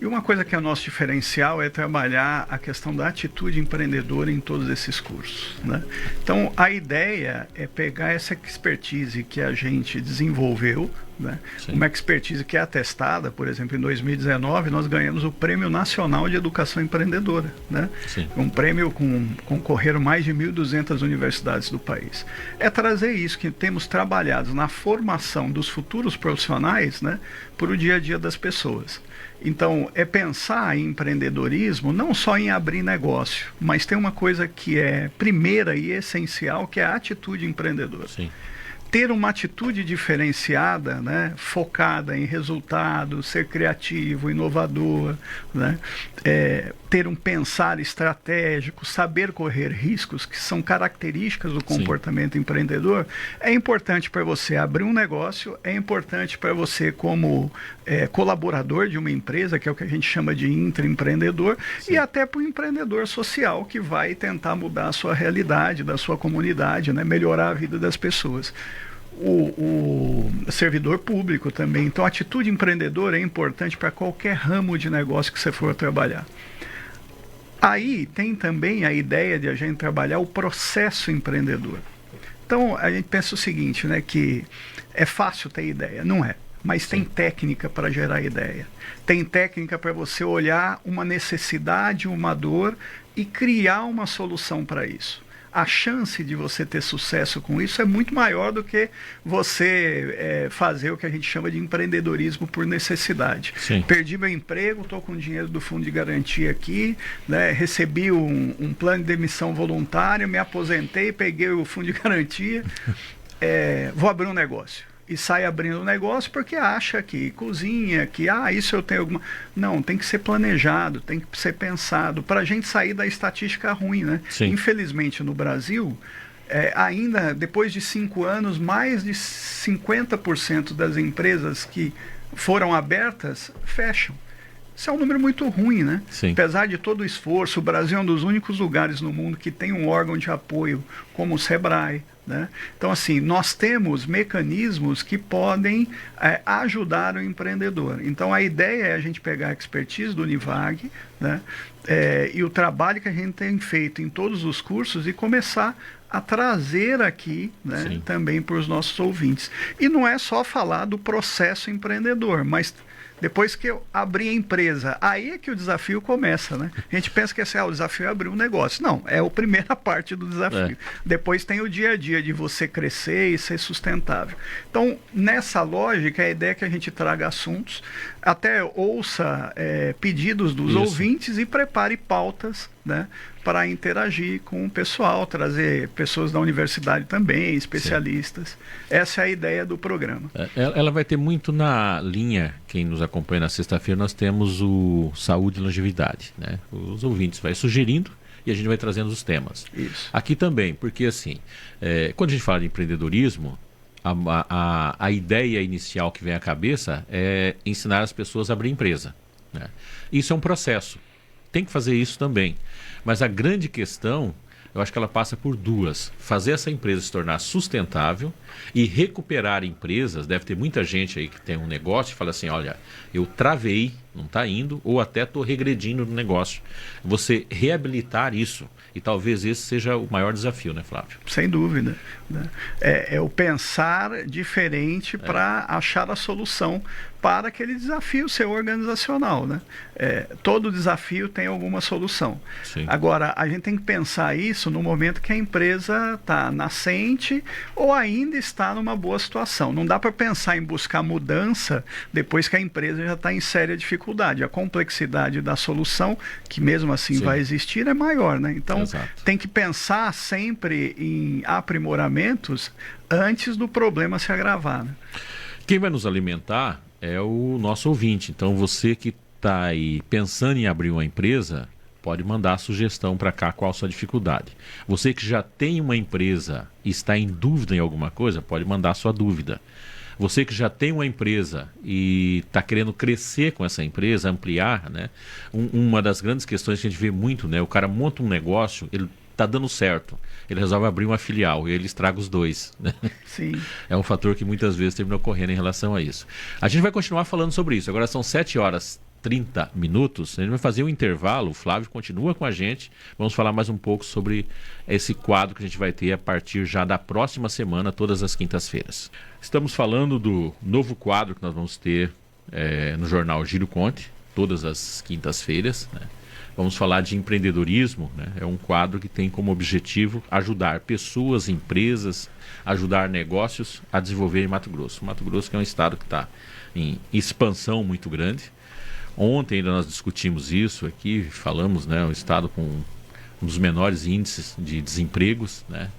E uma coisa que é o nosso diferencial é trabalhar a questão da atitude empreendedora em todos esses cursos, né? Então, a ideia é pegar essa expertise que a gente desenvolveu, né? Uma expertise que é atestada, por exemplo, em 2019 nós ganhamos o Prêmio Nacional de Educação Empreendedora, né? Um prêmio concorreram mais de 1.200 universidades do país. É trazer isso que temos trabalhado na formação dos futuros profissionais, né, para o dia a dia das pessoas. Então, é pensar em empreendedorismo não só em abrir negócio, mas tem uma coisa que é primeira e essencial, que é a atitude empreendedora. Sim. Ter uma atitude diferenciada, né, focada em resultados, ser criativo, inovador, né, ter um pensar estratégico, saber correr riscos, que são características do comportamento empreendedor, é importante para você abrir um negócio, é importante para você como colaborador de uma empresa, que é o que a gente chama de intraempreendedor, e até para o empreendedor social, que vai tentar mudar a sua realidade, da sua comunidade, né, melhorar a vida das pessoas. O servidor público também. Então, a atitude empreendedora é importante para qualquer ramo de negócio que você for trabalhar. Aí tem também a ideia de a gente trabalhar o processo empreendedor. Então, a gente pensa o seguinte, né, que é fácil ter ideia, não é? Mas tem técnica para gerar ideia. Tem técnica para você olhar uma necessidade, uma dor e criar uma solução para isso. A chance de você ter sucesso com isso é muito maior do que você fazer o que a gente chama de empreendedorismo por necessidade. Perdi meu emprego, estou com dinheiro do fundo de garantia aqui, né, recebi um plano de demissão voluntária, me aposentei, peguei o fundo de garantia, vou abrir um negócio. E sai abrindo o negócio porque acha que cozinha, que isso eu tenho alguma... Não, tem que ser planejado, tem que ser pensado, para a gente sair da estatística ruim, né? Infelizmente no Brasil, ainda depois de 5 anos, mais de 50% das empresas que foram abertas fecham. Isso é um número muito ruim, né? Apesar de todo o esforço, o Brasil é um dos únicos lugares no mundo que tem um órgão de apoio como o Sebrae, né? Então, assim, nós temos mecanismos que podem ajudar o empreendedor. Então, a ideia é a gente pegar a expertise do Univag, né, e o trabalho que a gente tem feito em todos os cursos e começar a trazer aqui, né, também para os nossos ouvintes. E não é só falar do processo empreendedor, mas depois que eu abri a empresa, aí é que o desafio começa, né? A gente pensa que o desafio é abrir um negócio. Não, é a primeira parte do desafio. Depois tem o dia a dia de você crescer e ser sustentável. Então, nessa lógica, a ideia é que a gente traga assuntos, até ouça pedidos dos ouvintes e prepare pautas, né, para interagir com o pessoal, trazer pessoas da universidade também, especialistas. Essa é a ideia do programa. Ela vai ter muito na linha, quem nos acompanha na sexta-feira, nós temos o Saúde e Longevidade, né? Os ouvintes vai sugerindo e a gente vai trazendo os temas. Isso. Aqui também, porque assim, quando a gente fala de empreendedorismo, a ideia inicial que vem à cabeça é ensinar as pessoas a abrir empresa, né? Isso é um processo. Tem que fazer isso também. Mas a grande questão, eu acho que ela passa por duas. Fazer essa empresa se tornar sustentável e recuperar empresas. Deve ter muita gente aí que tem um negócio e fala assim, olha, eu travei, não está indo, ou até estou regredindo no negócio. Você reabilitar isso. E talvez esse seja o maior desafio, né, Flávio? Sem dúvida, né? É o pensar diferente para achar a solução para aquele desafio seu organizacional, né? Todo desafio tem alguma solução. Agora, a gente tem que pensar isso no momento que a empresa está nascente ou ainda está numa boa situação. Não dá para pensar em buscar mudança depois que a empresa já está em séria dificuldade. A complexidade da solução, que mesmo assim vai existir, é maior, né? Então, tem que pensar sempre em aprimoramentos antes do problema se agravar, né? Quem vai nos alimentar é o nosso ouvinte. Então, você que está aí pensando em abrir uma empresa, pode mandar a sugestão para cá, qual a sua dificuldade. Você que já tem uma empresa e está em dúvida em alguma coisa, pode mandar a sua dúvida. Você que já tem uma empresa e está querendo crescer com essa empresa, ampliar, né? Uma das grandes questões que a gente vê muito, né? O cara monta um negócio, ele está dando certo, ele resolve abrir uma filial e ele estraga os dois, né? É um fator que muitas vezes termina ocorrendo em relação a isso. A gente vai continuar falando sobre isso. Agora são 7 horas 30 minutos. A gente vai fazer um intervalo, o Flávio continua com a gente. Vamos falar mais um pouco sobre esse quadro que a gente vai ter a partir já da próxima semana, todas as quintas-feiras. Estamos falando do novo quadro que nós vamos ter no jornal Giro Conte, todas as quintas-feiras, né? Vamos falar de empreendedorismo, né? É um quadro que tem como objetivo ajudar pessoas, empresas, ajudar negócios a desenvolver em Mato Grosso. Mato Grosso que é um estado que está em expansão muito grande. Ontem ainda nós discutimos isso aqui, falamos, né? Um estado com um dos menores índices de desempregos, né?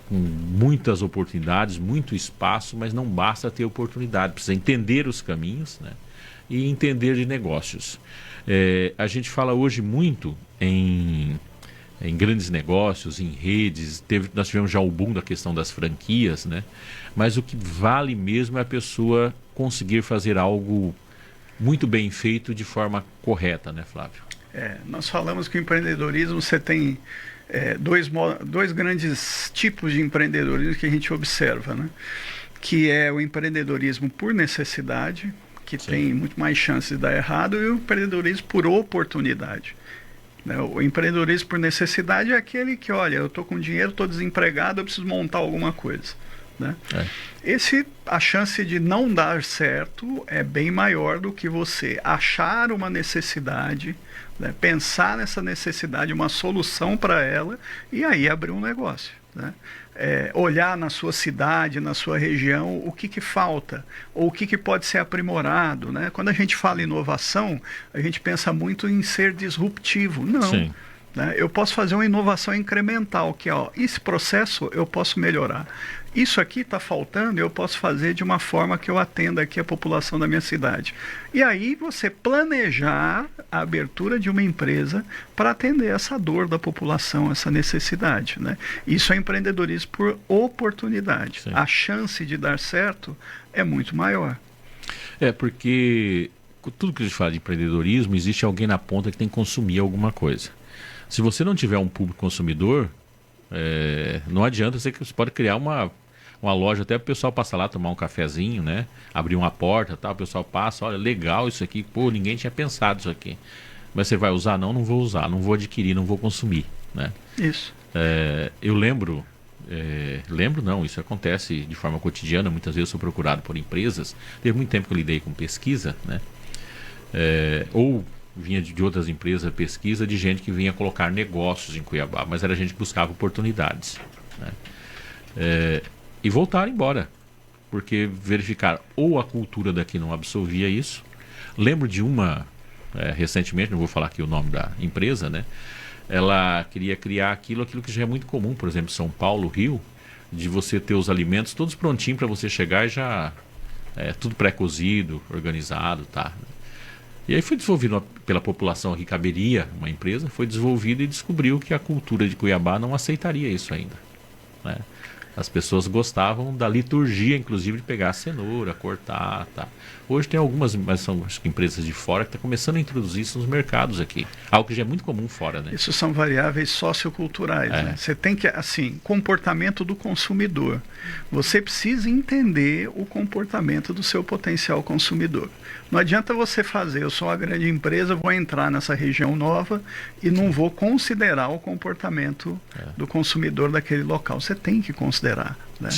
Com muitas oportunidades, muito espaço, mas não basta ter oportunidade, precisa entender os caminhos, né? E entender de negócios. A gente fala hoje muito em grandes negócios, em redes, nós tivemos já o boom da questão das franquias, né? Mas o que vale mesmo é a pessoa conseguir fazer algo muito bem feito de forma correta, né, Flávio? Nós falamos que o empreendedorismo, você tem dois grandes tipos de empreendedorismo que a gente observa, né? Que é o empreendedorismo por necessidade, que Sim. tem muito mais chances de dar errado, e o empreendedorismo por oportunidade. O empreendedorismo por necessidade é aquele que, olha, eu estou com dinheiro, estou desempregado, eu preciso montar alguma coisa, né? A chance de não dar certo é bem maior do que você achar uma necessidade, né? Pensar nessa necessidade, uma solução para ela, e aí abrir um negócio, né? Olhar na sua cidade, na sua região, o que falta, ou o que pode ser aprimorado, né? Quando a gente fala em inovação, a gente pensa muito em ser disruptivo. Não. Sim. Né? Eu posso fazer uma inovação incremental, que esse processo eu posso melhorar. Isso aqui está faltando, eu posso fazer de uma forma que eu atenda aqui a população da minha cidade. E aí você planejar a abertura de uma empresa para atender essa dor da população, essa necessidade, né? Isso é empreendedorismo por oportunidade. Sim. A chance de dar certo é muito maior. Porque tudo que a gente fala de empreendedorismo, existe alguém na ponta que tem que consumir alguma coisa. Se você não tiver um público consumidor, não adianta, você pode criar uma loja até para o pessoal passar lá, tomar um cafezinho, né? Abrir uma porta, tal, o pessoal passa, olha, legal isso aqui, pô, ninguém tinha pensado isso aqui. Mas você vai usar? Não vou usar, não vou adquirir, não vou consumir, né? Isso. Eu isso acontece de forma cotidiana, muitas vezes eu sou procurado por empresas, teve muito tempo que eu lidei com pesquisa, né? Ou vinha de outras empresas, pesquisa de gente que vinha colocar negócios em Cuiabá, mas era gente que buscava oportunidades, né? E voltaram embora, porque verificaram ou a cultura daqui não absorvia isso. Lembro de uma, recentemente, não vou falar aqui o nome da empresa, né? Ela queria criar aquilo que já é muito comum, por exemplo, São Paulo, Rio, de você ter os alimentos todos prontinhos para você chegar e já tudo pré-cozido, organizado, tá? E aí foi desenvolvido pela população que caberia uma empresa, foi desenvolvido e descobriu que a cultura de Cuiabá não aceitaria isso ainda, né? As pessoas gostavam da liturgia, inclusive, de pegar a cenoura, cortar, tá? Hoje tem algumas, mas são acho que empresas de fora que estão começando a introduzir isso nos mercados aqui. Algo que já é muito comum fora, né? Isso são variáveis socioculturais, né? Você tem que, assim, comportamento do consumidor. Você precisa entender o comportamento do seu potencial consumidor. Não adianta você fazer, eu sou uma grande empresa, vou entrar nessa região nova e não vou considerar o comportamento do consumidor daquele local. Você tem que considerar, né?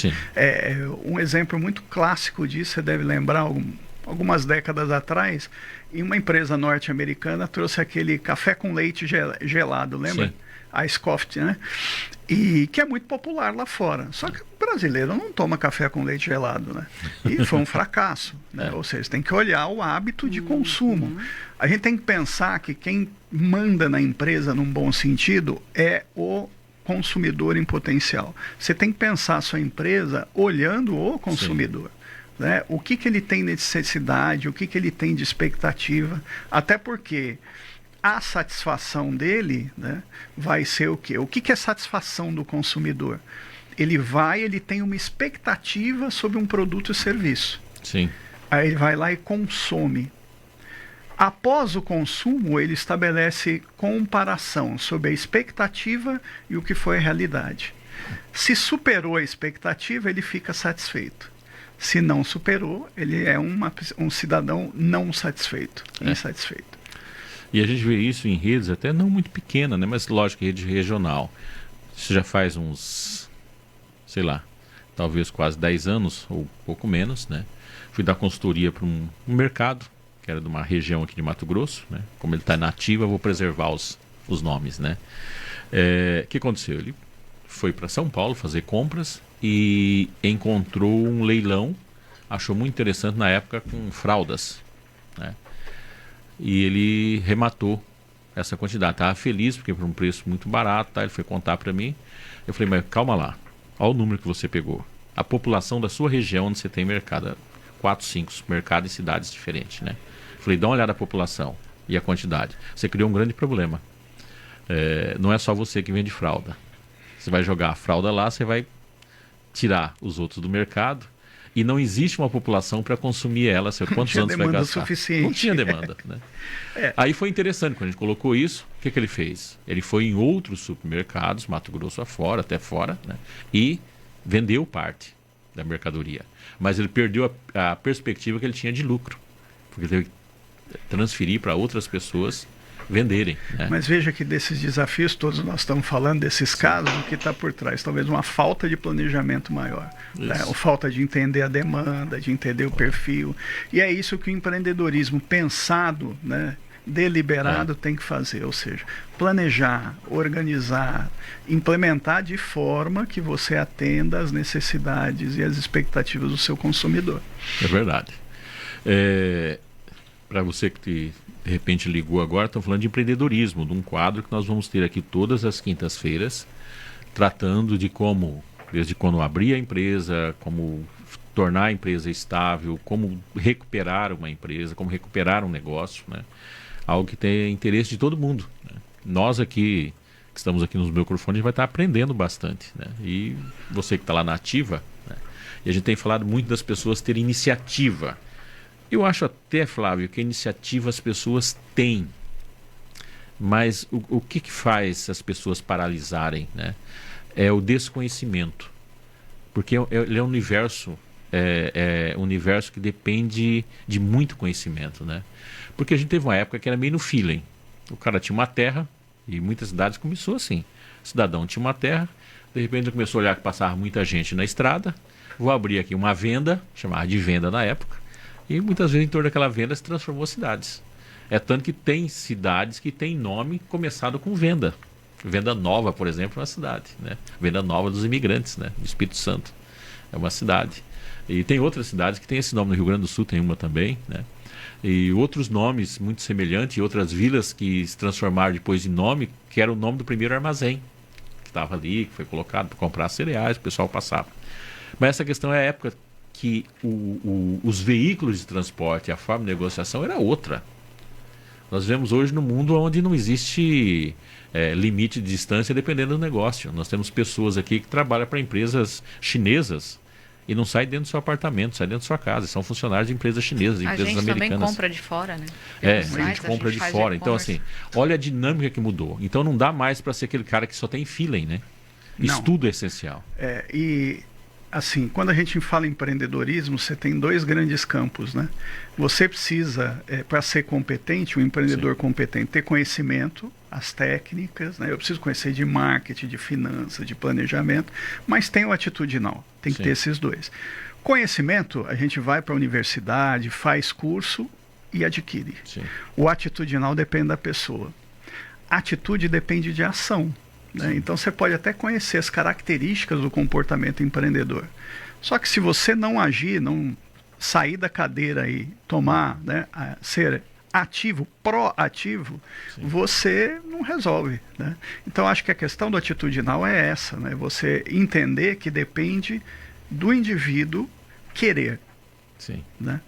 Um exemplo muito clássico disso, você deve lembrar, algumas décadas atrás, em uma empresa norte-americana trouxe aquele café com leite gelado, lembra? Sim. A Scoff, né? E que é muito popular lá fora. Só que o brasileiro não toma café com leite gelado, né? E foi um fracasso, né? Ou seja, tem que olhar o hábito de consumo. A gente tem que pensar que quem manda na empresa, num bom sentido, é o consumidor em potencial. Você tem que pensar a sua empresa olhando o consumidor. Né? O que ele tem de necessidade, o que ele tem de expectativa, até porque a satisfação dele, né, vai ser o quê? O que é satisfação do consumidor? Ele tem uma expectativa sobre um produto e serviço. Sim. Aí ele vai lá e consome. Após o consumo, ele estabelece comparação sobre a expectativa e o que foi a realidade. Se superou a expectativa, ele fica satisfeito. Se não superou, ele é um cidadão não satisfeito, insatisfeito. E a gente vê isso em redes até não muito pequenas, né? Mas lógico, rede regional. Isso já faz uns, sei lá, talvez quase 10 anos, ou pouco menos, né? Fui dar consultoria para um mercado, que era de uma região aqui de Mato Grosso, né? Como ele está nativo, eu vou preservar os nomes, né? O que aconteceu? Ele foi para São Paulo fazer compras e encontrou um leilão, achou muito interessante na época, com fraldas, né? E ele rematou essa quantidade. Estava feliz, porque por um preço muito barato, tá? Ele foi contar para mim. Eu falei, mas calma lá, olha o número que você pegou. A população da sua região, onde você tem mercado, 4, 5 mercados em cidades diferentes, né? Eu falei, dá uma olhada na população e a quantidade. Você criou um grande problema. Não é só você que vende fralda. Você vai jogar a fralda lá, você vai tirar os outros do mercado e não existe uma população para consumir ela. Quantos anos você vai gastar? Suficiente. Não tinha demanda, né? Aí foi interessante, quando a gente colocou isso, o que ele fez? Ele foi em outros supermercados, Mato Grosso afora, até fora, né? E vendeu parte da mercadoria. Mas ele perdeu a perspectiva que ele tinha de lucro, porque ele teve que transferir para outras pessoas venderem, né? Mas veja que desses desafios todos nós estamos falando, desses casos, o que está por trás? Talvez uma falta de planejamento maior, né? Ou falta de entender a demanda, de entender o perfil. E é isso que o empreendedorismo pensado, né, deliberado tem que fazer, ou seja, planejar, organizar, implementar de forma que você atenda às necessidades e às expectativas do seu consumidor. É verdade. Para você que de repente ligou agora, estamos falando de empreendedorismo, de um quadro que nós vamos ter aqui todas as quintas-feiras, tratando de como, desde quando abrir a empresa, como tornar a empresa estável, como recuperar uma empresa, como recuperar um negócio, né? Algo que tem interesse de todo mundo, né? Nós aqui, que estamos aqui nos microfones, a gente vai estar aprendendo bastante, né? E você que está lá na ativa, né? E a gente tem falado muito das pessoas terem iniciativa. Eu acho até, Flávio, que a iniciativa as pessoas têm, mas o que faz as pessoas paralisarem, né? É o desconhecimento, porque ele é um universo, um universo que depende de muito conhecimento, né? Porque a gente teve uma época que era meio no feeling. O cara tinha uma terra, e muitas cidades começou assim. O cidadão tinha uma terra, de repente ele começou a olhar que passava muita gente na estrada, vou abrir aqui uma venda, chamava de venda na época, e muitas vezes em torno daquela venda se transformou cidades. É tanto que tem cidades que tem nome começado com venda. Venda Nova, por exemplo, é uma cidade, né? Venda Nova dos Imigrantes, né? Do Espírito Santo. É uma cidade. E tem outras cidades que tem esse nome. No Rio Grande do Sul tem uma também, né? E outros nomes muito semelhantes, e outras vilas que se transformaram depois de nome, que era o nome do primeiro armazém, que estava ali, que foi colocado para comprar cereais, o pessoal passava. Mas essa questão é a época que os veículos de transporte, a forma de negociação era outra. Nós vivemos hoje num mundo onde não existe limite de distância dependendo do negócio. Nós temos pessoas aqui que trabalham para empresas chinesas e não saem dentro do seu apartamento, saem dentro da sua casa. São funcionários de empresas chinesas, de empresas americanas. A gente também compra de fora, né? A gente compra de fora. Então, assim, olha a dinâmica que mudou. Então não dá mais para ser aquele cara que só tem feeling, né? Estudo é essencial. Assim, quando a gente fala em empreendedorismo, você tem dois grandes campos, né? Você precisa, para ser competente, um empreendedor competente, ter conhecimento, as técnicas, né? Eu preciso conhecer de marketing, de finanças, de planejamento, mas tem o atitudinal, tem que ter esses dois. Conhecimento, a gente vai para a universidade, faz curso e adquire. O atitudinal depende da pessoa. Atitude depende de ação. Né? Então você pode até conhecer as características do comportamento empreendedor. Só que se você não agir, não sair da cadeira e tomar, né, ser ativo, proativo, você não resolve. Né? Então acho que a questão do atitudinal é essa, né? Você entender que depende do indivíduo querer. Né?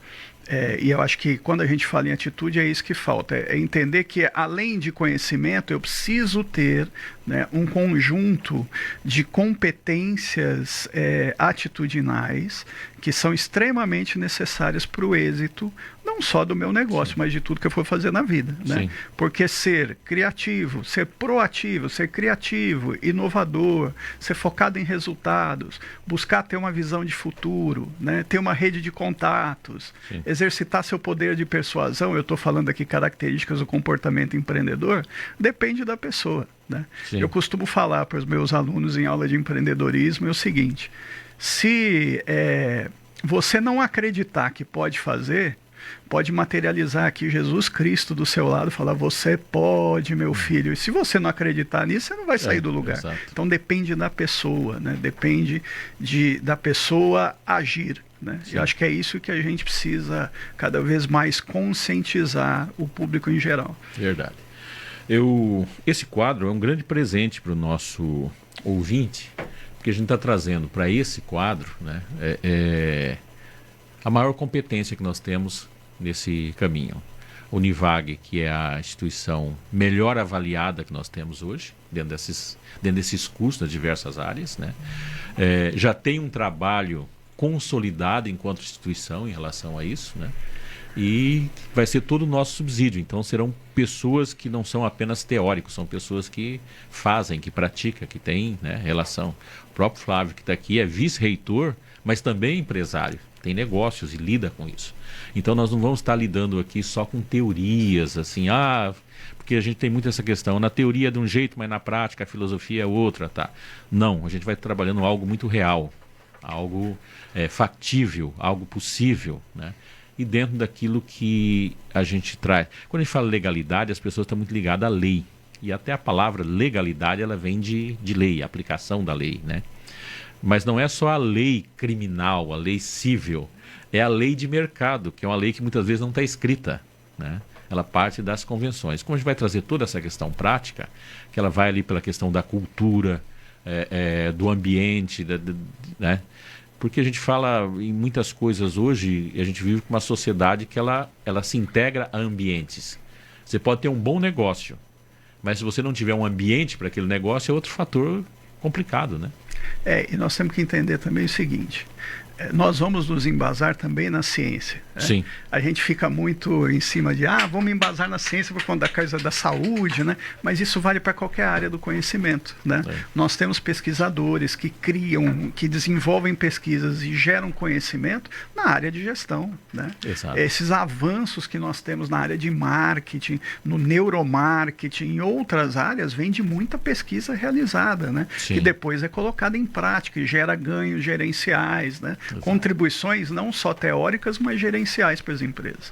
E eu acho que quando a gente fala em atitude é isso que falta, é entender que além de conhecimento eu preciso ter né, um conjunto de competências atitudinais que são extremamente necessárias para o êxito, não só do meu negócio, mas de tudo que eu for fazer na vida, né? Porque ser criativo, ser proativo, ser criativo, inovador, ser focado em resultados, buscar ter uma visão de futuro, né? Ter uma rede de contatos, exercitar seu poder de persuasão, eu estou falando aqui características do comportamento empreendedor, depende da pessoa, né? Eu costumo falar para os meus alunos em aula de empreendedorismo é o seguinte: se você não acreditar que pode fazer, pode materializar aqui Jesus Cristo do seu lado, falar, você pode, meu filho. E se você não acreditar nisso, você não vai sair do lugar. Exato. Então depende da pessoa, né? Depende da pessoa agir, né? Eu acho que é isso que a gente precisa cada vez mais conscientizar o público em geral. Verdade. Esse quadro é um grande presente para o nosso ouvinte, porque a gente está trazendo para esse quadro, né, a maior competência que nós temos nesse caminho. O Univag, que é a instituição melhor avaliada que nós temos hoje, dentro desses cursos das diversas áreas, né, já tem um trabalho consolidado enquanto instituição em relação a isso, né, e vai ser todo o nosso subsídio. Então serão pessoas que não são apenas teóricos, são pessoas que fazem, que praticam, que têm, né, relação. O próprio Flávio, que está aqui, é vice-reitor, mas também empresário, tem negócios e lida com isso. Então nós não vamos estar lidando aqui só com teorias, assim, porque a gente tem muito essa questão, na teoria é de um jeito, mas na prática a filosofia é outra, tá? Não, a gente vai trabalhando algo muito real, algo factível, algo possível, né? E dentro daquilo que a gente traz. Quando a gente fala legalidade, as pessoas estão muito ligadas à lei. E até a palavra legalidade, ela vem de lei, a aplicação da lei, né? Mas não é só a lei criminal, a lei civil, é a lei de mercado, que é uma lei que muitas vezes não está escrita, né? Ela parte das convenções. Como a gente vai trazer toda essa questão prática, que ela vai ali pela questão da cultura, do ambiente, né? Porque a gente fala em muitas coisas hoje, a gente vive com uma sociedade que ela se integra a ambientes. Você pode ter um bom negócio, mas se você não tiver um ambiente para aquele negócio, é outro fator complicado, né? E nós temos que entender também o seguinte: nós vamos nos embasar também na ciência, né? Sim. A gente fica muito em cima de, vamos embasar na ciência por conta da coisa da saúde, né? Mas isso vale para qualquer área do conhecimento, né? Nós temos pesquisadores que criam, que desenvolvem pesquisas e geram conhecimento na área de gestão, né? Exato. Esses avanços que nós temos na área de marketing, no neuromarketing, em outras áreas, vem de muita pesquisa realizada, né? Sim. Que depois é colocada em prática e gera ganhos gerenciais, né? Contribuições não só teóricas, mas gerenciais para as empresas.